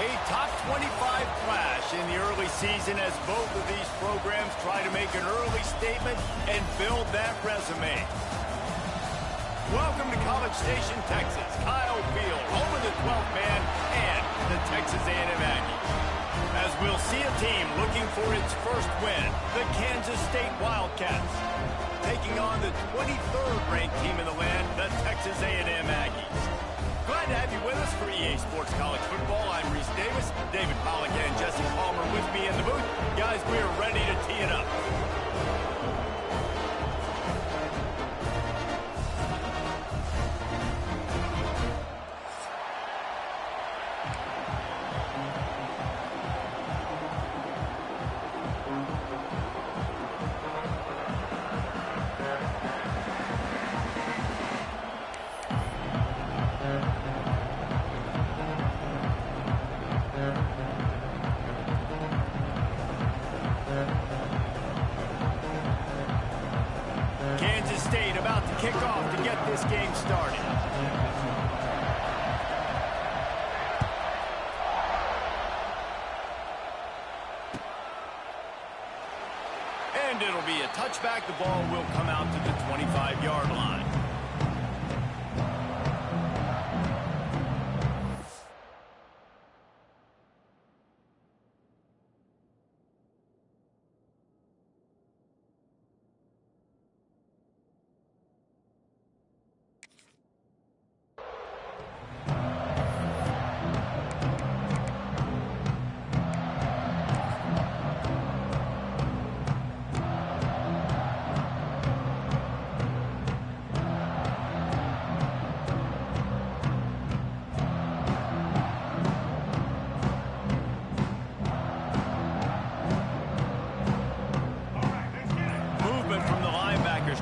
A top 25 clash in the early season as both of these programs try to make an early statement and build that resume. Welcome to College Station, Texas. Kyle Field, home of the 12th man and the Texas A&M Aggies. As we'll see a team looking for its first win, the Kansas State Wildcats, taking on the 23rd ranked team in the land, the Texas A&M Aggies. Glad to have you with us for EA Sports College Football. I'm Reese Davis, David Pollack and Jesse Palmer with me in the booth. Guys, we are ready to tee it up. Kansas State about to kick off to get this game started. And it'll be a touchback. The ball will come out to the 25-yard line.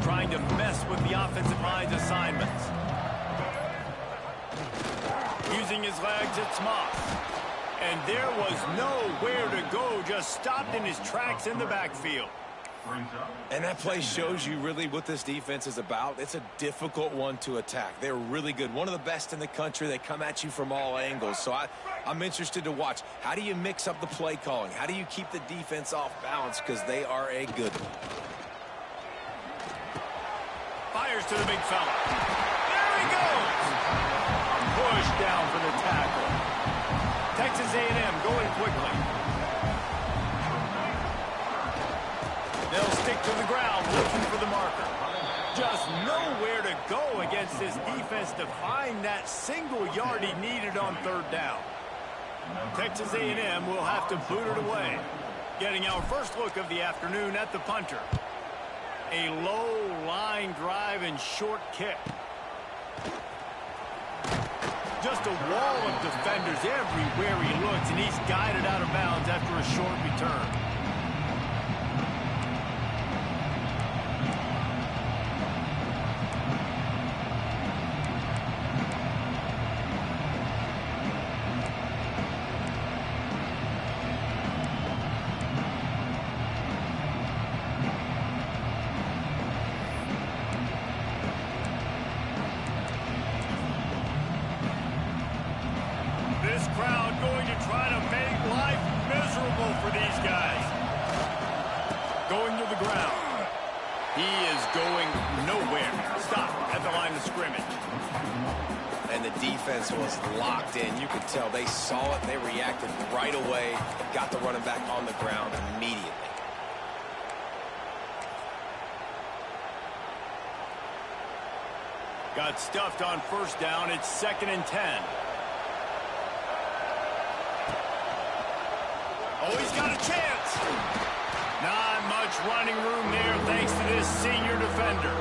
Trying to mess with the offensive line's assignments. Using his legs, it's Moss. And there was nowhere to go, just stopped in his tracks in the backfield. And that play shows you really what this defense is about. It's a difficult one to attack. They're really good. One of the best in the country. They come at you from all angles. So I'm interested to watch. How do you mix up the play calling? How do you keep the defense off balance? Because they are a good one. Fires to the big fella. There he goes. Push down for the tackle. Texas A&M going quickly. They'll stick to the ground looking for the marker. Just nowhere to go against this defense to find that single yard he needed on third down. Texas A&M will have to boot it away. Getting our first look of the afternoon at the punter. A low line drive and short kick. Just a wall of defenders everywhere he looks, and he's guided out of bounds after a short return. This crowd going to try to make life miserable for these guys. Going to the ground. He is going nowhere. Stop at the line of scrimmage. And the defense was locked in. You could tell they saw it. They reacted right away. Got the running back on the ground immediately. Got stuffed on first down. It's 2nd and 10. Oh, he's got a chance. Not much running room there thanks to this senior defender.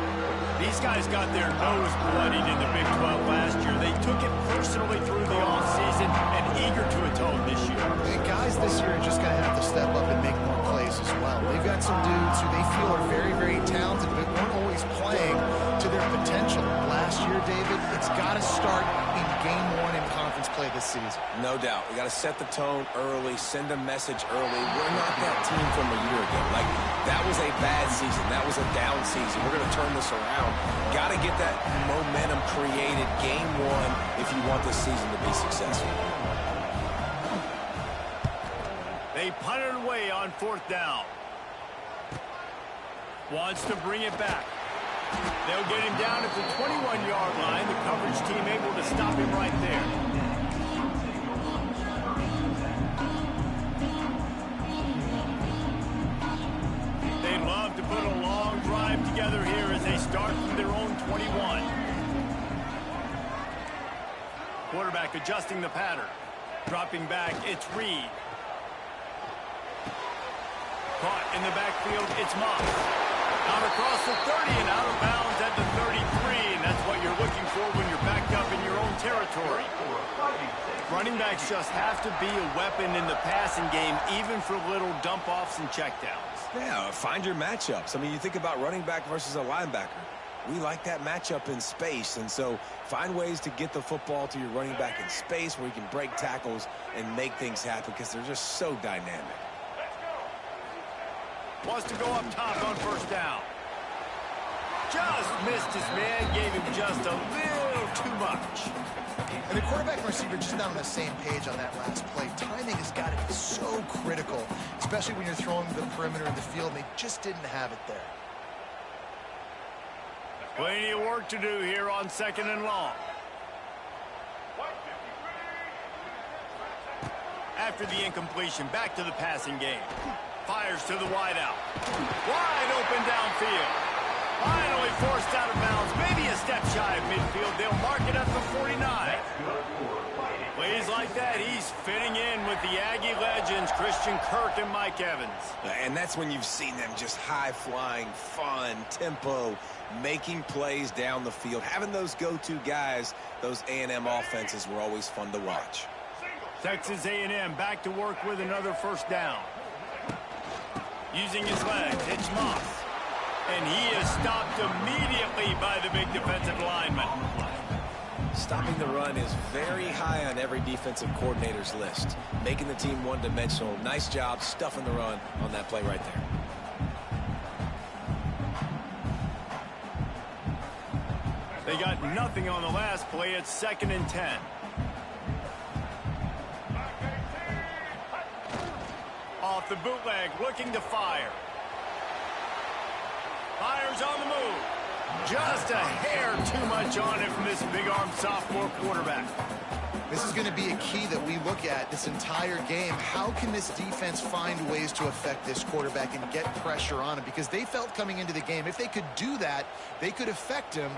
These guys got their nose bloodied in the Big 12 last year. They took it personally through the offseason and eager to atone this year. And guys this year are just going to have to step up and make more plays as well. They've got some dudes who they feel are very, very talented, but weren't always playing to their potential. Last year, David, it's got to start in game one in conference play this season. No doubt. We got to set the tone early, send a message early. We're not that team from a year ago. Like, that was a bad season. That was a down season. We're going to turn this around. Got to get that momentum created game one if you want this season to be successful. punt it away on 4th down. Wants to bring it back. They'll get him down at the 21-yard line. The coverage team able to stop him right there. They'd love to put a long drive together here as they start from their own 21. Quarterback adjusting the pattern. Dropping back, it's Reed. Caught in the backfield, it's Moss. Out across the 30 and out of bounds at the 33, and that's what you're looking for when you're backed up in your own territory. Running backs just have to be a weapon in the passing game, even for little dump-offs and checkdowns. Yeah, find your matchups. I mean, you think about running back versus a linebacker. We like that matchup in space, and so find ways to get the football to your running back in space where you can break tackles and make things happen because they're just so dynamic. Wants to go up top on 1st down. Just missed his man, gave him just a little too much. And the quarterback and receiver just not on the same page on that last play. Timing has got to be so critical, especially when you're throwing the perimeter in the field, and they just didn't have it there. Plenty of work to do here on 2nd and long. After the incompletion, back to the passing game. Fires to the wideout. Wide open downfield. Finally forced out of bounds. Maybe a step shy of midfield. They'll mark it at the 49. Plays like that, he's fitting in with the Aggie legends, Christian Kirk and Mike Evans. And that's when you've seen them just high-flying, fun, tempo, making plays down the field. Having those go-to guys, those A&M offenses were always fun to watch. Texas A&M back to work with another 1st down. Using his legs, it's Moss. And he is stopped immediately by the big defensive lineman. Stopping the run is very high on every defensive coordinator's list. Making the team one-dimensional. Nice job stuffing the run on that play right there. They got nothing on the last play. It's 2nd and 10. Off the bootleg, looking to fire. Fires on the move. Just a hair too much on it from this big-arm sophomore quarterback. This is going to be a key that we look at this entire game. How can this defense find ways to affect this quarterback and get pressure on him? Because they felt coming into the game, if they could do that, they could affect him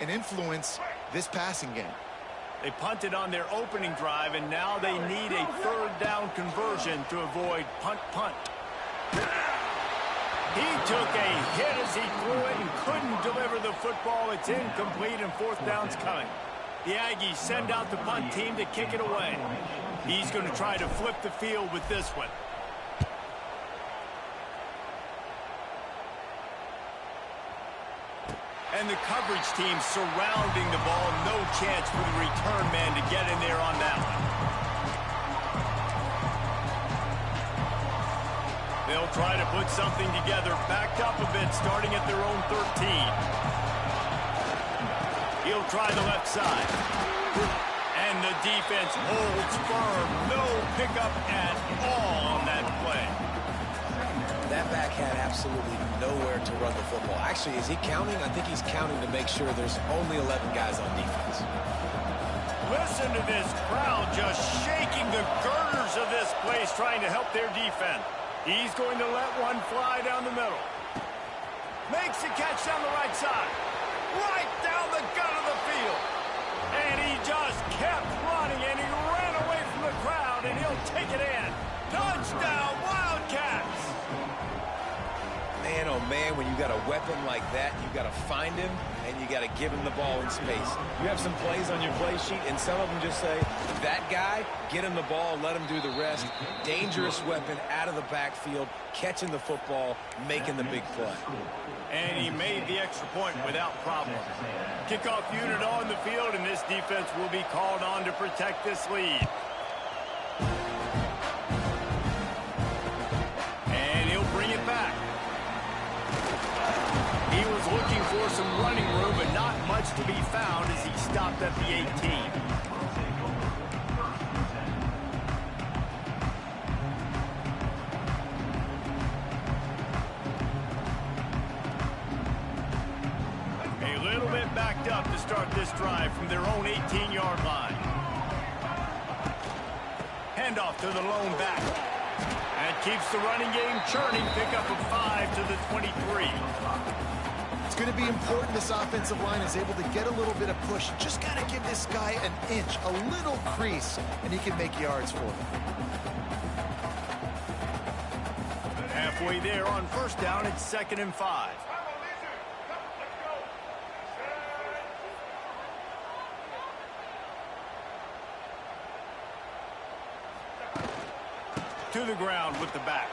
and influence this passing game. They punted on their opening drive, and now they need a 3rd down conversion to avoid punt. He took a hit as he threw it and couldn't deliver the football. It's incomplete, and 4th down's coming. The Aggies send out the punt team to kick it away. He's going to try to flip the field with this one. And the coverage team surrounding the ball. No chance for the return man to get in there on that one. They'll try to put something together, backed up a bit, starting at their own 13. He'll try the left side. And the defense holds firm. No pickup at all on that play. That back had absolutely nowhere to run the football. Actually, is he counting? I think he's counting to make sure there's only 11 guys on defense. Listen to this crowd just shaking the girders of this place, trying to help their defense. He's going to let one fly down the middle. Makes a catch down the right side. Right down the gut of the field. And he just kept running, and he ran away from the crowd, and he'll take it in. Touchdown, Wildcats! Man, oh man, when you got a weapon like that, you got to find him, and you got to give him the ball in space. You have some plays on your play sheet, and some of them just say, that guy, get him the ball, let him do the rest. Dangerous weapon out of the backfield, catching the football, making the big play. And he made the extra point without problem. Kickoff unit on the field, and this defense will be called on to protect this lead. And he'll bring it back. He was looking for some running room, but not much to be found as he stopped at the 18. start this drive from their own 18-yard line. Handoff to the lone back. That keeps the running game churning. Pick up a 5 to the 23. It's going to be important this offensive line is able to get a little bit of push. Just got to give this guy an inch, a little crease, and he can make yards for them. Halfway there on first down, it's 2nd and 5. To the ground with the back.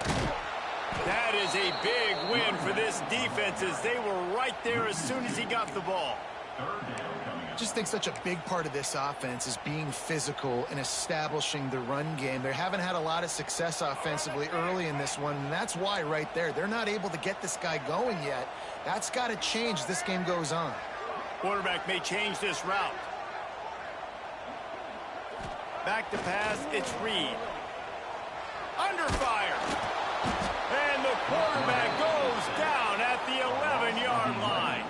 That is a big win for this defense as they were right there as soon as he got the ball. I just think such a big part of this offense is being physical and establishing the run game. They haven't had a lot of success offensively early in this one, and that's why right there. They're not able to get this guy going yet. That's got to change as this game goes on. Quarterback may change this route. Back to pass, it's Reed. Under fire. And the quarterback goes down at the 11-yard line.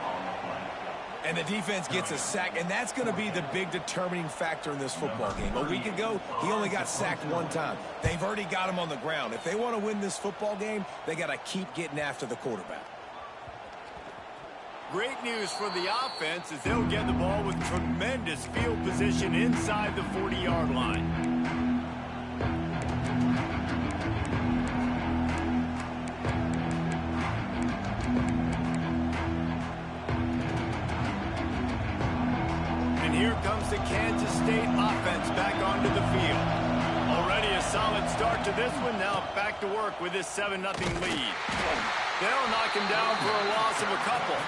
And the defense gets a sack, and that's going to be the big determining factor in this football game. A week ago, he only got sacked one time. They've already got him on the ground. If they want to win this football game, they got to keep getting after the quarterback. Great news for the offense as they'll get the ball with tremendous field position inside the 40-yard line. Here comes the Kansas State offense back onto the field. Already a solid start to this one. Now back to work with this 7-0 lead. They'll knock him down for a loss of a couple.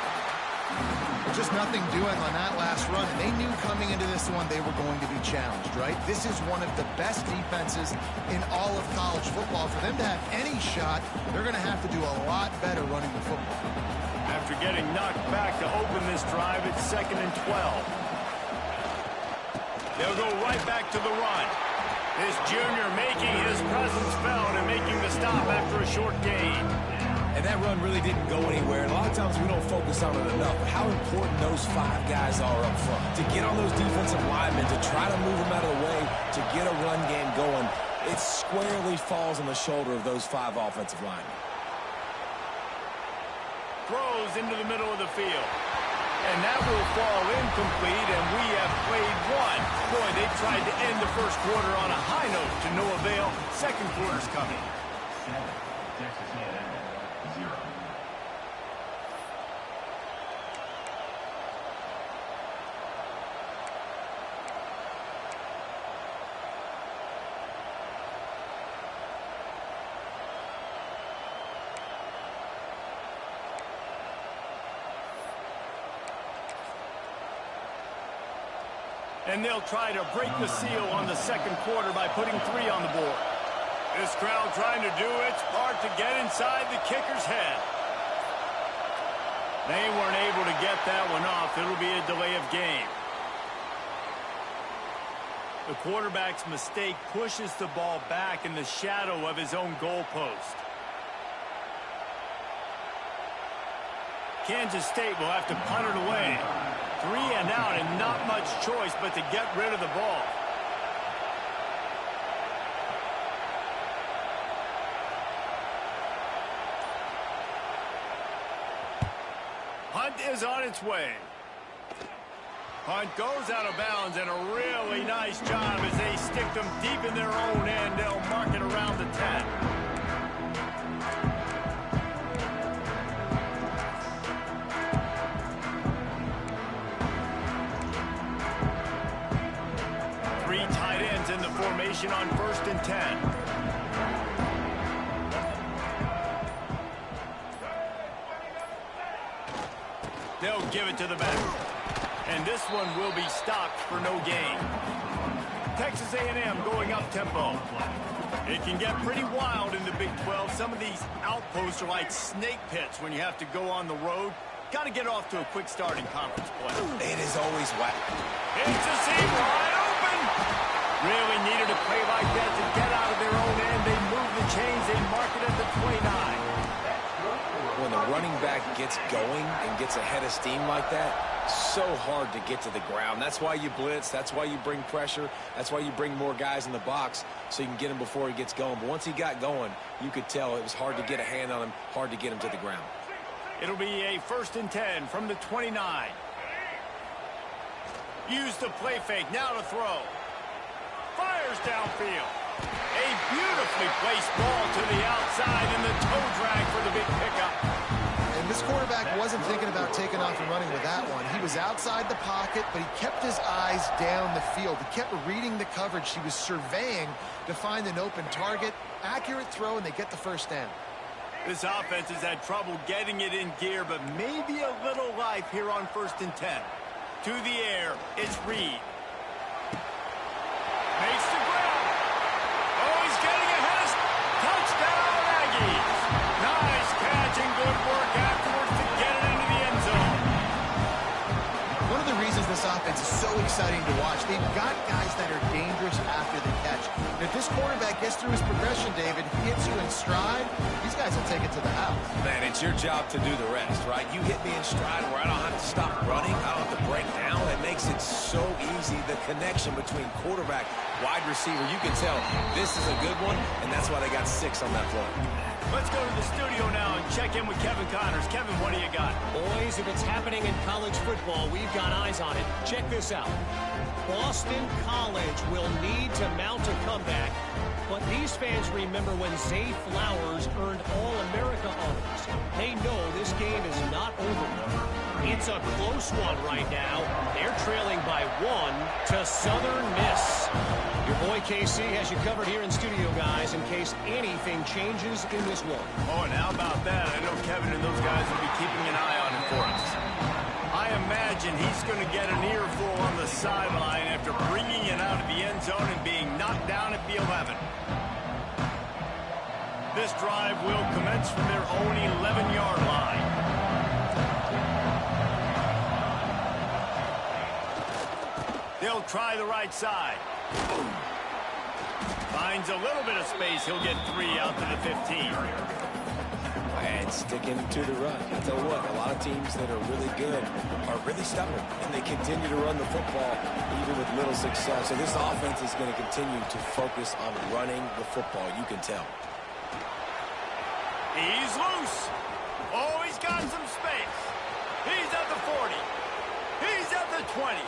Just nothing doing on that last run. And they knew coming into this one they were going to be challenged, right? This is one of the best defenses in all of college football. For them to have any shot, they're going to have to do a lot better running the football. After getting knocked back to open this drive, it's 2nd and 12. They'll go right back to the run. This junior making his presence felt and making the stop after a short gain. And that run really didn't go anywhere. And a lot of times we don't focus on it enough. How important those 5 guys are up front. To get on those defensive linemen, to try to move them out of the way, to get a run game going, it squarely falls on the shoulder of those 5 offensive linemen. Throws into the middle of the field. And that will fall incomplete, and we have played one. Boy, they tried to end the first quarter on a high note to no avail. Second quarter's coming. Texas A&M, 0. And they'll try to break the seal on the second quarter by putting 3 on the board. This crowd trying to do its part to get inside the kicker's head. They weren't able to get that one off. It'll be a delay of game. The quarterback's mistake pushes the ball back in the shadow of his own goalpost. Kansas State will have to punt it away. 3 and out, and not much choice but to get rid of the ball. Punt is on its way. Punt goes out of bounds, and a really nice job as they stick them deep in their own end. They'll mark it around the 10. In the formation on 1st and 10. They'll give it to the back. And this one will be stopped for no gain. Texas A&M going up tempo. It can get pretty wild in the Big 12. Some of these outposts are like snake pits when you have to go on the road. Got to get off to a quick start in conference play. It is always whack. It's a seam wide open. Really needed a play like that to get out of their own end. They move the chains. They mark it at the 29. When the running back gets going and gets ahead of steam like that, so hard to get to the ground. That's why you blitz. That's why you bring pressure. That's why you bring more guys in the box so you can get him before he gets going. But once he got going, you could tell it was hard to get a hand on him, hard to get him to the ground. It'll be a 1st and 10 from the 29. Use the play fake. Now to throw. Fires downfield. A beautifully placed ball to the outside and the toe drag for the big pickup. And this quarterback wasn't thinking about taking off and running with that one. He was outside the pocket, but he kept his eyes down the field. He kept reading the coverage. He was surveying to find an open target. Accurate throw, and they get the first down. This offense has had trouble getting it in gear, but maybe a little life here on 1st and 10. To the air, it's Reed. Makes the ground. Oh, he's getting ahead. Touchdown, Aggies. Nice catch and good work afterwards to get it into the end zone. One of the reasons this offense is so exciting to watch, they've got guys that are dangerous after the catch. And if this quarterback gets through his progression, David, hits you in stride, these guys will take it to the house. Man, it's your job to do the rest, right? You hit me in stride where I don't have to stop running. I don't have to break down. It makes it so easy. The connection between quarterback, wide receiver, you can tell this is a good one, and that's why they got 6 on that play. Let's go to the studio now and check in with Kevin Connors. Kevin, what do you got? Boys, if it's happening in college football, we've got eyes on it. Check this out. Boston College will need to mount a comeback, but these fans remember when Zay Flowers earned All-America honors. They know this game is not over. It's a close one right now. They're trailing by 1 to Southern Miss. Your boy KC has you covered here in studio, guys, in case anything changes in this one. Oh, and how about that? I know Kevin and those guys will be keeping an eye on him for us. I imagine he's going to get an earful on the sideline after bringing it out of the end zone and being knocked down at the 11. This drive will commence from their own 11-yard line. They'll try the right side. Finds a little bit of space. He'll get 3 out to the 15. And sticking to the run. I tell you what, a lot of teams that are really good are really stubborn, and they continue to run the football even with little success. So this offense is going to continue to focus on running the football. You can tell. He's loose. Oh, he's got some space. He's at the 40. He's at the 20.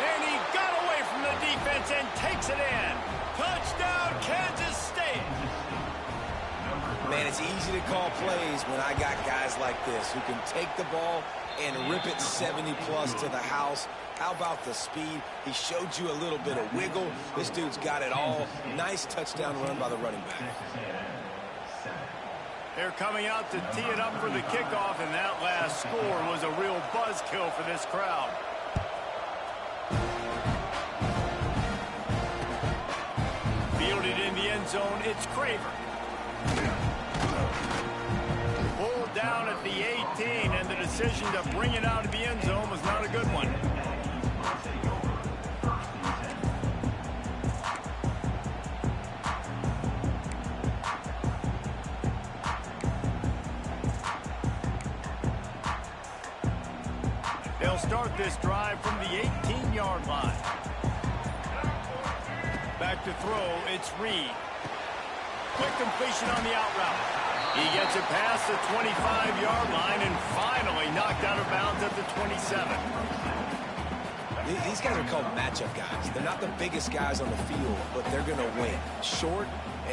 And he got away from the defense and takes it in. Touchdown, Kansas State. Man, it's easy to call plays when I got guys like this who can take the ball and rip it 70-plus to the house. How about the speed? He showed you a little bit of wiggle. This dude's got it all. Nice touchdown run by the running back. They're coming out to tee it up for the kickoff, and that last score was a real buzzkill for this crowd. Fielded in the end zone, it's Craver. Pulled down at the 18, and the decision to bring it out of the end zone was not a good one. They'll start this drive from the 18-yard line. Back to throw, it's Reed. Quick completion on the out route. He gets it past the 25-yard line and finally knocked out of bounds at the 27. These guys are called matchup guys. They're not the biggest guys on the field, but they're going to win. Short,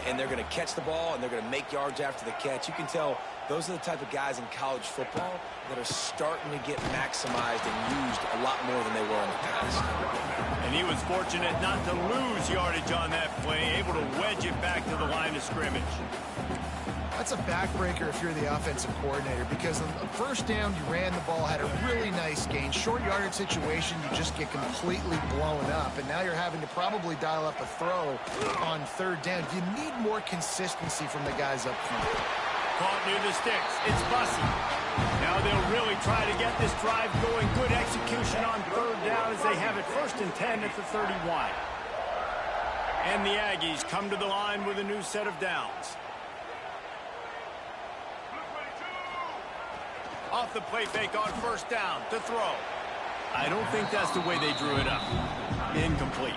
and they're going to catch the ball, and they're going to make yards after the catch. You can tell those are the type of guys in college football that are starting to get maximized and used a lot more than they were in the past. And he was fortunate not to lose yardage on that play, able to wedge it back to the line of scrimmage. That's a backbreaker if you're the offensive coordinator, because on the first down, you ran the ball, had a really nice gain. Short yardage situation, you just get completely blown up, and now you're having to probably dial up a throw on third down. You need more consistency from the guys up front. Caught near the sticks. It's Bussey. Now they'll really try to get this drive going. Good execution on third down as they have it 1st and 10 at the 31. And the Aggies come to the line with a new set of downs. Off the play fake on first down to throw. I don't think that's the way they drew it up. Incomplete.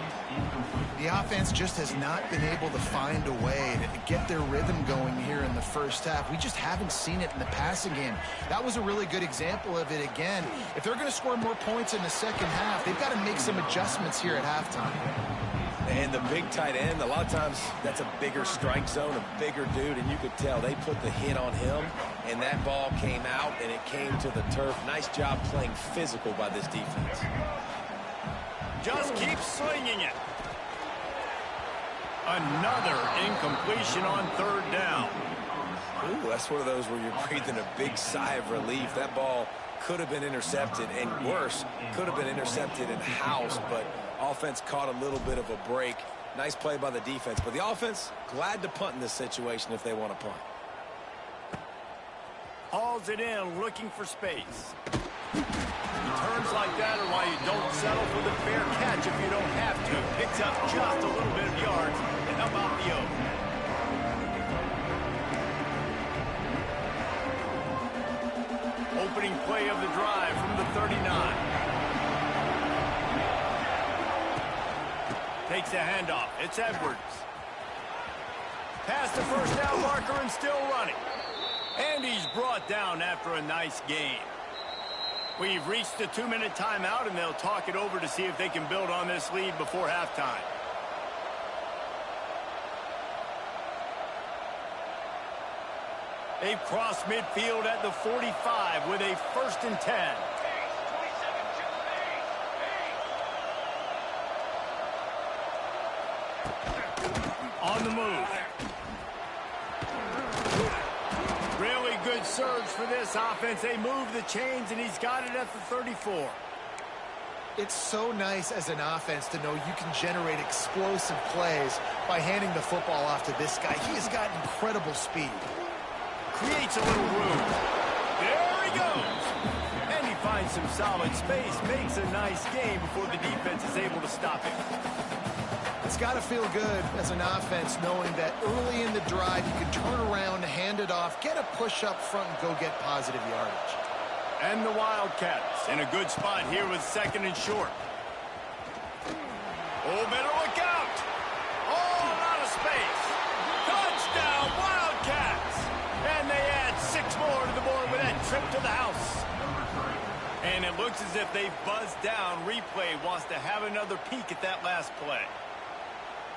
The offense just has not been able to find a way to get their rhythm going here in the first half. We just haven't seen it in the passing game. That was a really good example of it again. If they're going to score more points in the second half, they've got to make some adjustments here at halftime. And the big tight end, a lot of times that's a bigger strike zone, a bigger dude, and you could tell they put the hit on him, and that ball came out, and it came to the turf. Nice job playing physical by this defense. Just keep slinging it. Another incompletion on third down. Ooh, that's one of those where you're breathing a big sigh of relief. That ball could have been intercepted, and worse, could have been intercepted in house, but offense caught a little bit of a break. Nice play by the defense, but the offense, glad to punt in this situation if they want to punt. Hauls it in, looking for space. Turns like that are why you don't settle for the fair catch if you don't have to. Picks up just a little bit of yards to help out the O. Opening play of the drive from the 39. Takes a handoff. It's Edwards. Past the first down marker and still running. And he's brought down after a nice game. We've reached the 2-minute timeout, and they'll talk it over to see if they can build on this lead before halftime. They've crossed midfield at the 45 with a 1st and 10. On the move. Really good surge for this offense. They move the chains, and he's got it at the 34. It's so nice as an offense to know you can generate explosive plays by handing the football off to this guy. He has got incredible speed. Creates a little room. There he goes. And he finds some solid space. Makes a nice game before the defense is able to stop him. It's got to feel good as an offense knowing that early in the drive you can turn around, hand it off, get a push up front, and go get positive yardage. And the Wildcats in a good spot here with 2nd and short. Oh, better look out. Oh, out of space. Touchdown, Wildcats. And they add 6 more to the board with that trip to the house. And it looks as if they've buzzed down. Replay wants to have another peek at that last play.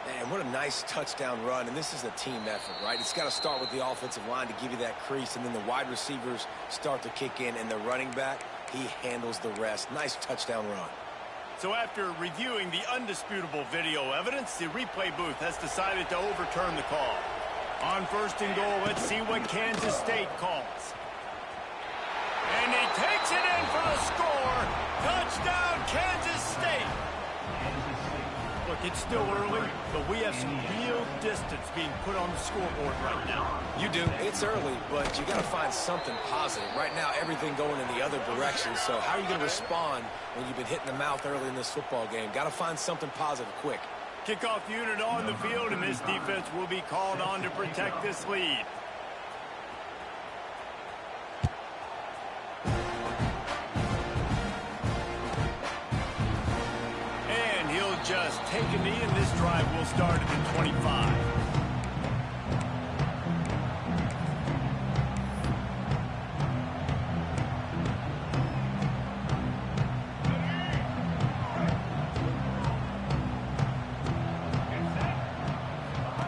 Man, what a nice touchdown run, and this is a team effort, right? It's got to start with the offensive line to give you that crease, and then the wide receivers start to kick in, and the running back, he handles the rest. Nice touchdown run. So after reviewing the undisputable video evidence, the replay booth has decided to overturn the call. On 1st and goal, let's see what Kansas State calls. And he takes it in for the score. Touchdown, Kansas State. Look, it's still early, but we have some real distance being put on the scoreboard right now. You do. It's early, but you got to find something positive. Right now, everything going in the other direction. So how are you going to respond when you've been hit in the mouth early in this football game? Got to find something positive quick. Kickoff unit on the field, and this defense will be called on to protect this lead. Just take a knee, and this drive will start at the 25.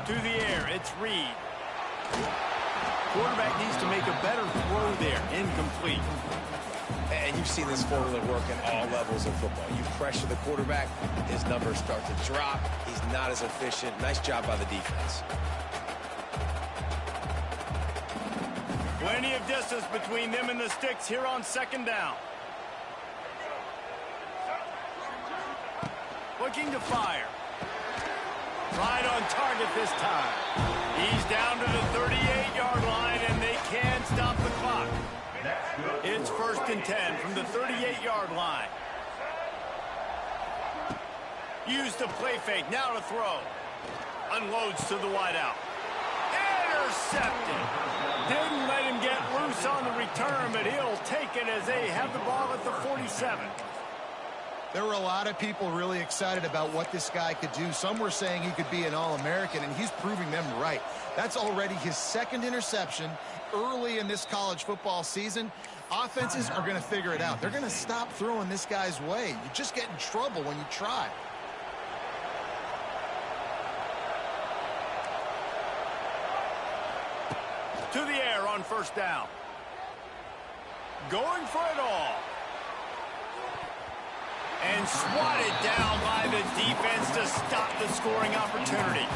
To the air, it's Reed. Quarterback needs to make a better throw there. Incomplete. And you've seen this formula work at all levels of football. You pressure the quarterback, his numbers start to drop. He's not as efficient. Nice job by the defense. Plenty of distance between them and the sticks here on 2nd down. Looking to fire. Right on target this time. He's down to the 38-yard line, and they can't stop the clock. It's 1st and 10 from the 38-yard line. Use the play fake, now to throw. Unloads to the wideout. Intercepted. Didn't let him get loose. loose on the return, but he'll take it as they have the ball at the 47. There were a lot of people really excited about what this guy could do. Some were saying he could be an All-American, and he's proving them right. That's already his second interception early in this college football season. Offenses are going to figure it out. They're going to stop throwing this guy's way. You just get in trouble when you try. To the air on first down. Going for it all. And swatted down by the defense to stop the scoring opportunity.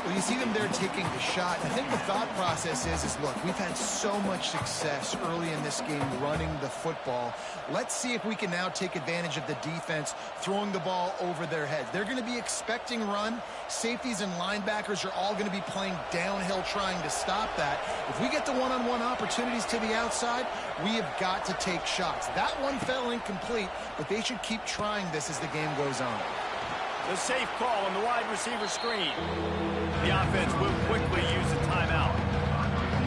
Well, you see them there taking the shot. I think the thought process is look, we've had so much success early in this game running the football. Let's see if we can now take advantage of the defense throwing the ball over their heads. They're going to be expecting run. Safeties and linebackers are all going to be playing downhill trying to stop that. If we get the one-on-one opportunities to the outside, we have got to take shots. That one fell incomplete, but they should keep trying this as the game goes on. The safe call on the wide receiver screen. The offense will quickly use a timeout.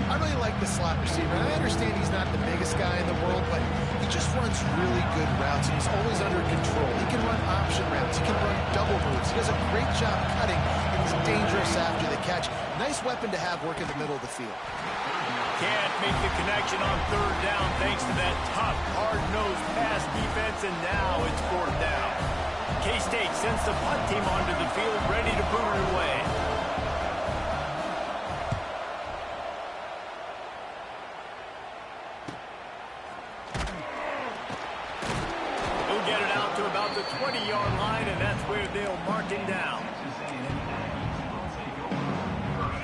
I really like the slot receiver. I understand he's not the biggest guy in the world, but he just runs really good routes, and he's always under control. He can run option routes. He can run double moves. He does a great job cutting, and he's dangerous after the catch. Nice weapon to have work in the middle of the field. Can't make the connection on third down thanks to that tough, hard-nosed pass defense, and now it's fourth down. K-State sends the punt team onto the field, ready to boot it away. He'll get it out to about the 20-yard line, and that's where they'll mark it down.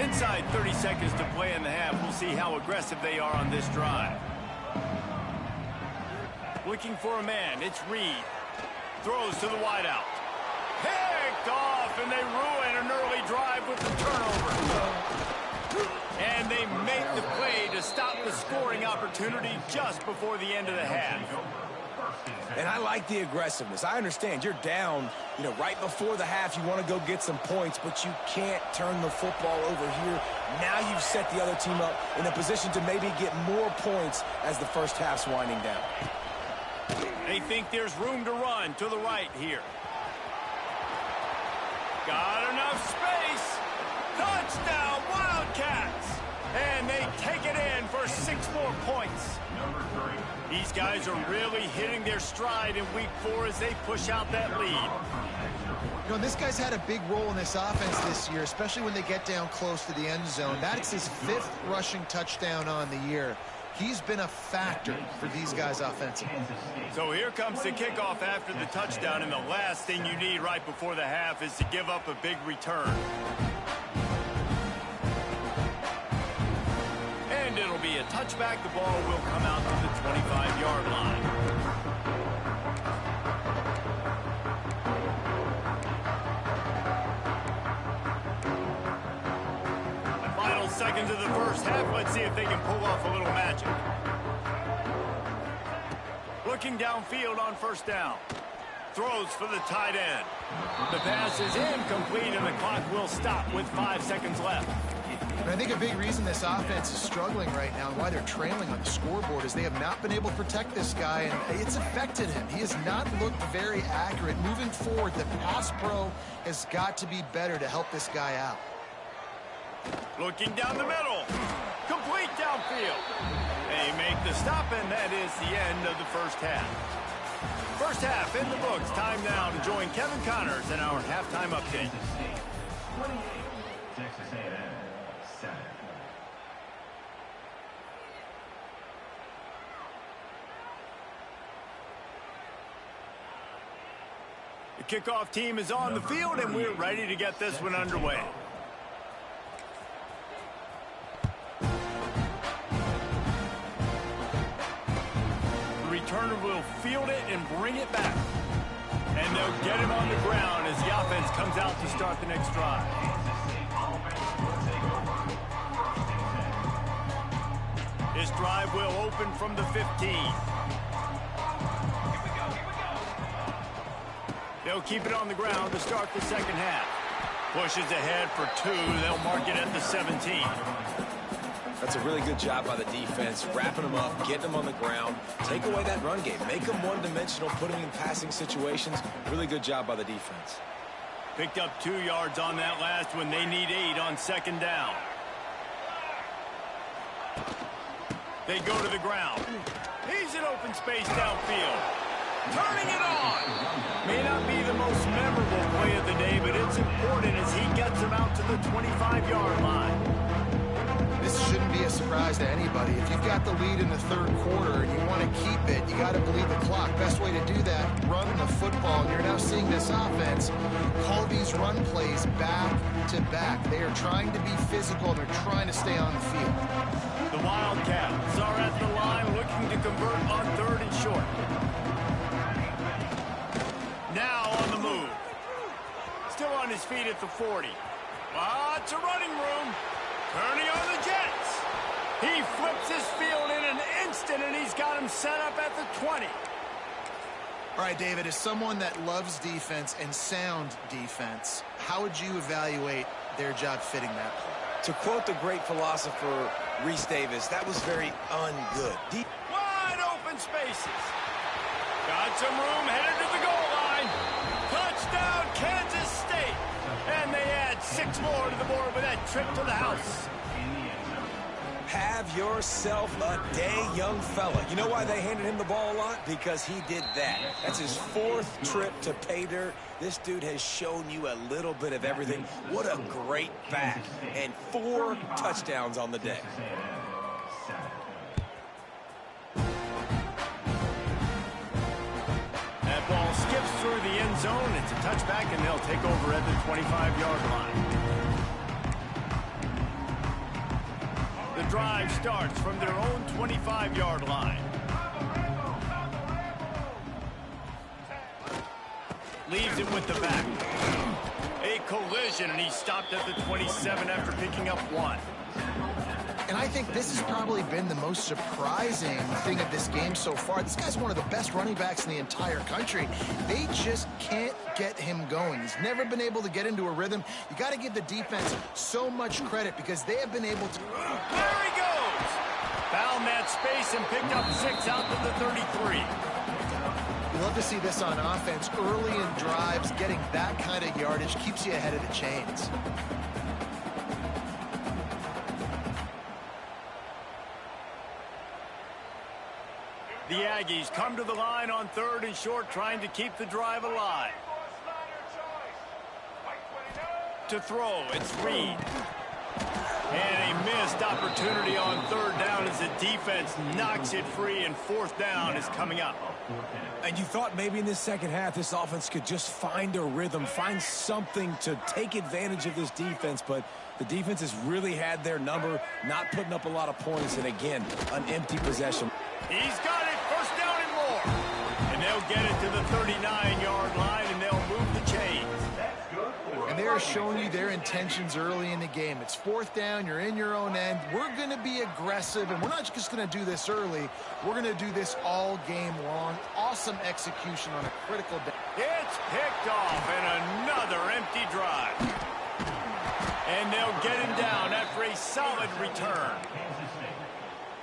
Inside 30 seconds to play in the half. We'll see how aggressive they are on this drive. Looking for a man. It's Reed. Throws to the wideout. Picked off, and they ruin an early drive with the turnover. And they make the play to stop the scoring opportunity just before the end of the half. And I like the aggressiveness. I understand you're down, right before the half. You want to go get some points, but you can't turn the football over here. Now you've set the other team up in a position to maybe get more points as the first half's winding down. They think there's room to run to the right here. Got enough space. Touchdown, Wildcats. And they take it in for 6 more points. These guys are really hitting their stride in week 4 as they push out that lead. This guy's had a big role in this offense this year, especially when they get down close to the end zone. That's his 5th rushing touchdown on the year. He's been a factor for these guys offensively. So here comes the kickoff after the touchdown, and the last thing you need right before the half is to give up a big return. And it'll be a touchback. The ball will come out to the 25-yard line. Final seconds of the first half. Let's see if they can pull off a little magic. Looking downfield on first down. Throws for the tight end. The pass is incomplete, and the clock will stop with 5 seconds left. And I think a big reason this offense is struggling right now and why they're trailing on the scoreboard is they have not been able to protect this guy, and it's affected him. He has not looked very accurate. Moving forward, the pass pro has got to be better to help this guy out. Looking down the middle. Complete downfield. They make the stop, and that is the end of the first half. First half in the books. Time now to join Kevin Connors in our halftime update. Texas A&M 7. The kickoff team is on the field, and we're ready to get this one underway. The returner will field it and bring it back. And they'll get him on the ground as the offense comes out to start the next drive. This drive will open from the 15. They'll keep it on the ground to start the second half. Pushes ahead for 2. They'll mark it at the 17. That's a really good job by the defense, wrapping them up, getting them on the ground, take away that run game, make them one-dimensional, put them in passing situations. Really good job by the defense. Picked up 2 yards on that last one. They need 8 on second down. They go to the ground. He's in open space downfield. Turning it on. May not be the most memorable play of the day, but it's important as he gets him out to the 25-yard line. This shouldn't be a surprise to anybody. If you've got the lead in the third quarter and you want to keep it, you got to bleed the clock. Best way to do that, run the football. And you're now seeing this offense call these run plays back to back. They are trying to be physical, and they're trying to stay on the field. The Wildcats are at the line looking to convert on 3rd and short. Now on the move. Still on his feet at the 40. Lots of running room. Turning on the Jets. He flips his field in an instant, and he's got him set up at the 20. All right, David, as someone that loves defense and sound defense, how would you evaluate their job fitting that play? To quote the great philosopher Reese Davis, that was very ungood. Wide open spaces. Got some room, headed to the goal line. Touchdown, Kansas State. And they add 6 more to the board with that trip to the house. Have yourself a day, young fella. You know why they handed him the ball a lot? Because he did that. That's his 4th trip to pay dirt. This dude has shown you a little bit of everything. What a great back. And 4 touchdowns on the day. That ball skips through the end zone. It's a touchback, and they'll take over at the 25-yard line. The drive starts from their own 25-yard line. Leaves it with the back. A collision, and he stopped at the 27 after picking up 1. And I think this has probably been the most surprising thing of this game so far. This guy's one of the best running backs in the entire country. They just can't get him going. He's never been able to get into a rhythm. You got to give the defense so much credit because they have been able to... There he goes! Found that space and picked up 6 out to the 33. You love to see this on offense. Early in drives, getting that kind of yardage keeps you ahead of the chains. The Aggies come to the line on 3rd and short, trying to keep the drive alive. To throw, it's Reed. And a missed opportunity on 3rd down as the defense knocks it free, and 4th down is coming up. And you thought maybe in this second half this offense could just find a rhythm, find something to take advantage of this defense, but the defense has really had their number, not putting up a lot of points, and again, an empty possession. He's got it, 1st down and more. And they'll get it to the 39-yard line, and they'll move the chains. And they're showing you their intentions early in the game. It's 4th down, you're in your own end. We're going to be aggressive, and we're not just going to do this early. We're going to do this all game long. Awesome execution on a critical day. It's picked off, and another empty drive. And they'll get him down after a solid return.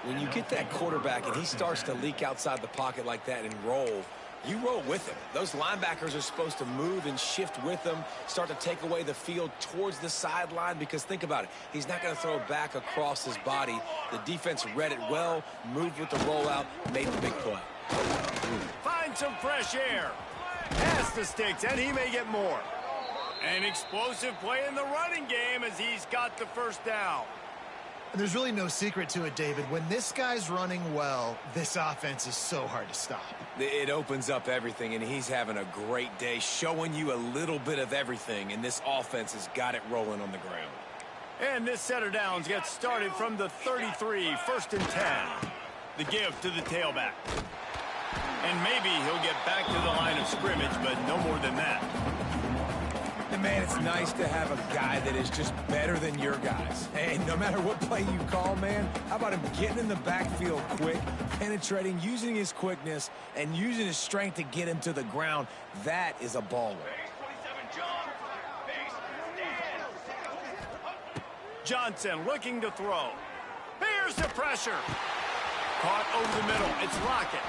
When you get that quarterback and he starts to leak outside the pocket like that and roll, you roll with him. Those linebackers are supposed to move and shift with them, start to take away the field towards the sideline, because think about it. He's not going to throw it back across his body. The defense read it well, moved with the rollout, made the big play. Find some fresh air. Pass the sticks, and he may get more. An explosive play in the running game as he's got the 1st down. And there's really no secret to it, David. When this guy's running well, this offense is so hard to stop. It opens up everything, and he's having a great day, showing you a little bit of everything, and this offense has got it rolling on the ground. And this set of downs gets started from the 33, 1st and 10. The give to the tailback. And maybe he'll get back to the line of scrimmage, but no more than that. And man, it's nice to have a guy that is just better than your guys. And no matter what play you call, man, how about him getting in the backfield quick, penetrating, using his quickness, and using his strength to get him to the ground? That is a baller. Johnson looking to throw. Here Here's the pressure. Caught over the middle. It's Lockett.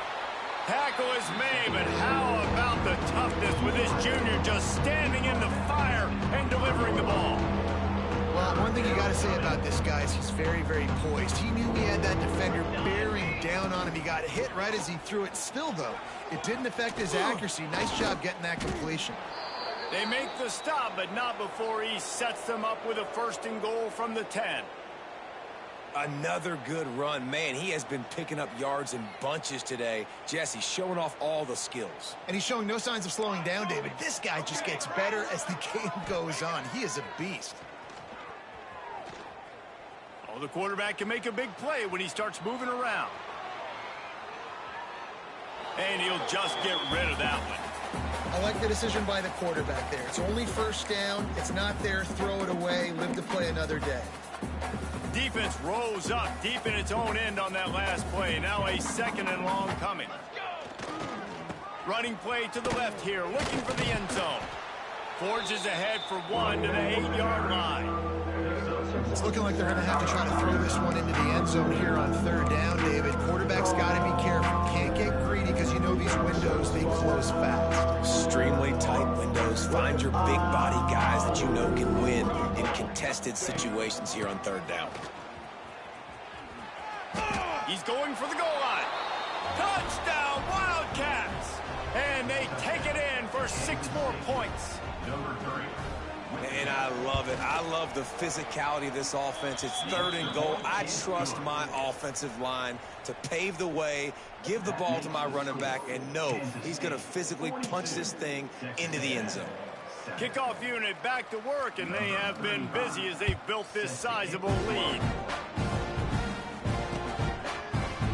Tackle is made, but how about the toughness with this junior just standing in the fire and delivering the ball? Well, one thing you got to say about this guy is he's very, very poised. He knew he had that defender bearing down on him. He got hit right as he threw it. Still, though, it didn't affect his accuracy. Nice job getting that completion. They make the stop, but not before he sets them up with a 1st and goal from the 10. Another good run. Man, he has been picking up yards in bunches today. Jesse showing off all the skills. And he's showing no signs of slowing down, David. This guy just gets better as the game goes on. He is a beast. Oh, the quarterback can make a big play when he starts moving around. And he'll just get rid of that one. I like the decision by the quarterback there. It's only 1st down. It's not there. Throw it away. Live to play another day. Defense rose up deep in its own end on that last play. Now a 2nd and long coming. Running play to the left here, looking for the end zone. Forges ahead for 1 to the 8-yard line. It's looking like they're going to have to try to throw this one into the end zone here on 3rd down, David. Quarterback's got to be careful. Can't get greedy because you know these windows, they close fast. Extremely tight windows. Find your big body guys that you know can win in contested situations here on 3rd down. He's going for the goal line. Touchdown, Wildcats! And they take it in for 6 more points. Number 3. And I love it. I love the physicality of this offense. It's 3rd and goal. I trust my offensive line to pave the way, give the ball to my running back, and know he's going to physically punch this thing into the end zone. Kickoff unit back to work, and they have been busy as they've built this sizable lead.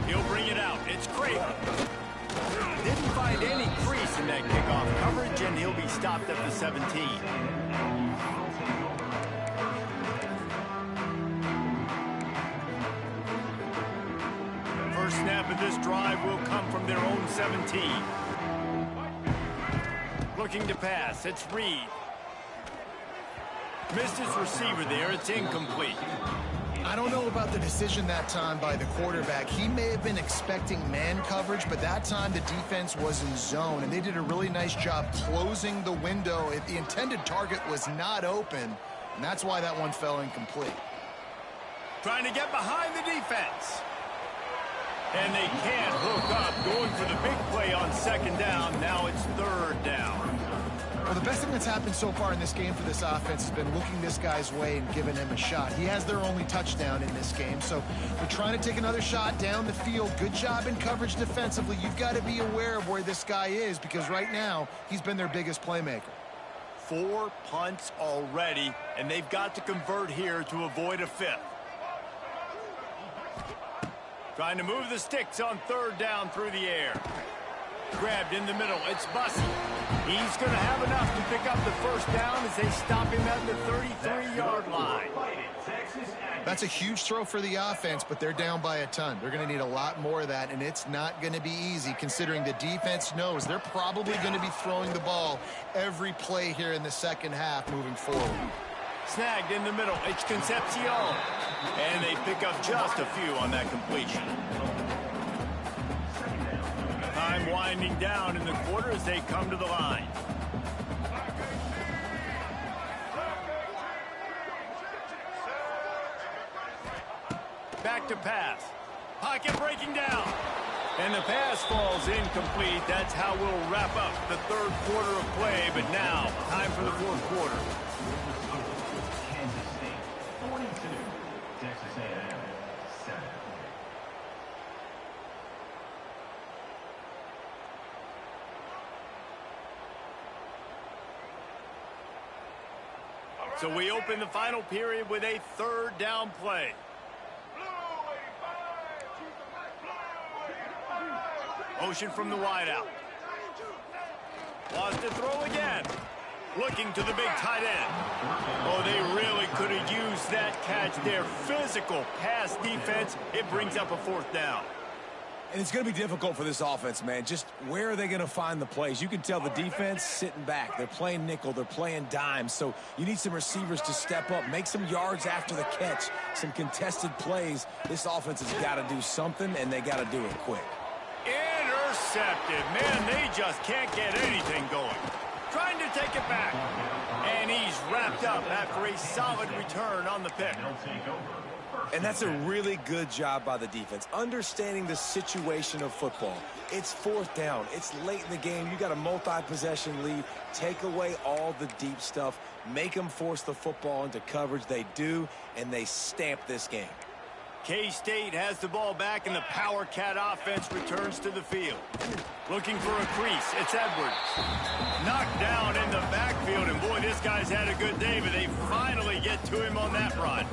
He'll bring it out. It's Craven. Didn't find any crease in that kickoff coverage, and he'll be stopped at the 17. First snap of this drive will come from their own 17. Looking to pass. It's Reed. Missed his receiver there. It's incomplete. I don't know about the decision that time by the quarterback. He may have been expecting man coverage, but that time the defense was in zone, and they did a really nice job closing the window. The intended target was not open, and that's why that one fell incomplete. Trying to get behind the defense. And they can't hook up. Going for the big play on 2nd down. Now it's 3rd down. Well, the best thing that's happened so far in this game for this offense has been looking this guy's way and giving him a shot. He has their only touchdown in this game, so they're trying to take another shot down the field. Good job in coverage defensively. You've got to be aware of where this guy is because right now he's been their biggest playmaker. 4 punts already, and they've got to convert here to avoid a 5th. Trying to move the sticks on 3rd down through the air. Grabbed in the middle. It's Bussey. He's going to have enough to pick up the 1st down as they stop him at the 33-yard line. That's a huge throw for the offense, but they're down by a ton. They're going to need a lot more of that, and it's not going to be easy considering the defense knows they're probably going to be throwing the ball every play here in the 2nd half moving forward. Snagged in the middle. It's Concepcion. And they pick up just a few on that completion. Time winding down in the quarter as they come to the line. Back to pass. Pocket breaking down. And the pass falls incomplete. That's how we'll wrap up the 3rd quarter of play. But now, time for the 4th quarter. Kansas State 42, Texas A&M 7. So we open the final period with a 3rd down play. Motion from the wideout. Lost to throw again. Looking to the big tight end. Oh, they really could have used that catch there. Physical pass defense. It brings up a 4th down. And it's going to be difficult for this offense, man. Just where are they going to find the plays? You can tell the defense sitting back. They're playing nickel. They're playing dime. So you need some receivers to step up, make some yards after the catch, some contested plays. This offense has got to do something, and they got to do it quick. Intercepted. Man, they just can't get anything going. Trying to take it back. And he's wrapped up after a solid return on the pick. And that's a really good job by the defense, understanding the situation of football. It's fourth down. It's late in the game. You got a multi-possession lead. Take away all the deep stuff. Make them force the football into coverage. They do, and they stamp this game. K-State has the ball back, and the Power Cat offense returns to the field. Looking for a crease. It's Edwards. Knocked down in the backfield, and boy, this guy's had a good day, but they finally get to him on that run.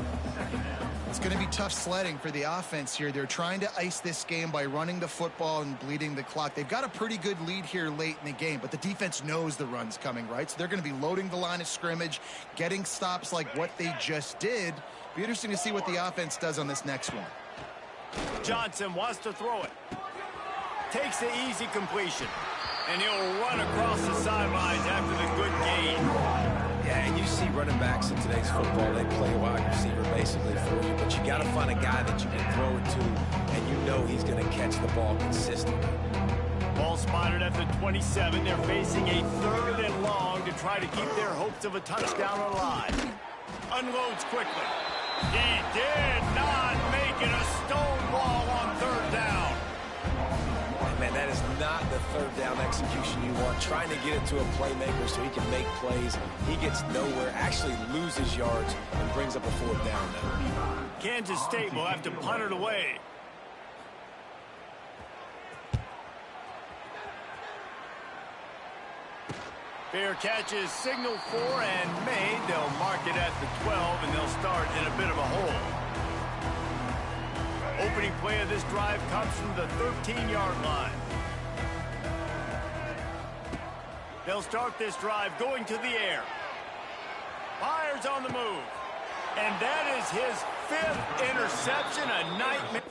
It's going to be tough sledding for the offense here. They're trying to ice this game by running the football and bleeding the clock. They've got a pretty good lead here late in the game, but the defense knows the run's coming, right? So they're going to be loading the line of scrimmage, getting stops like what they just did. Be interesting to see what the offense does on this next one. Johnson wants to throw it. Takes the easy completion. And he'll run across the sidelines after the good gain. Yeah, and you see running backs in today's football, they play a wide receiver basically for you, but you got to find a guy that you can throw it to, and you know he's going to catch the ball consistently. Ball spotted at the 27. They're facing a 3rd and long to try to keep their hopes of a touchdown alive. Unloads quickly. He did not make it a stone wall on 3rd down. Man, that is not the 3rd down execution you want. Trying to get it to a playmaker so he can make plays. He gets nowhere, actually loses yards, and brings up a 4th down now. Kansas State will have to punt it away. Fair catch is signaled for and made. They'll mark it at the 12, and they'll start in a bit of a hole. Opening play of this drive comes from the 13-yard line. They'll start this drive going to the air. Myers on the move. And that is his 5th interception, a nightmare.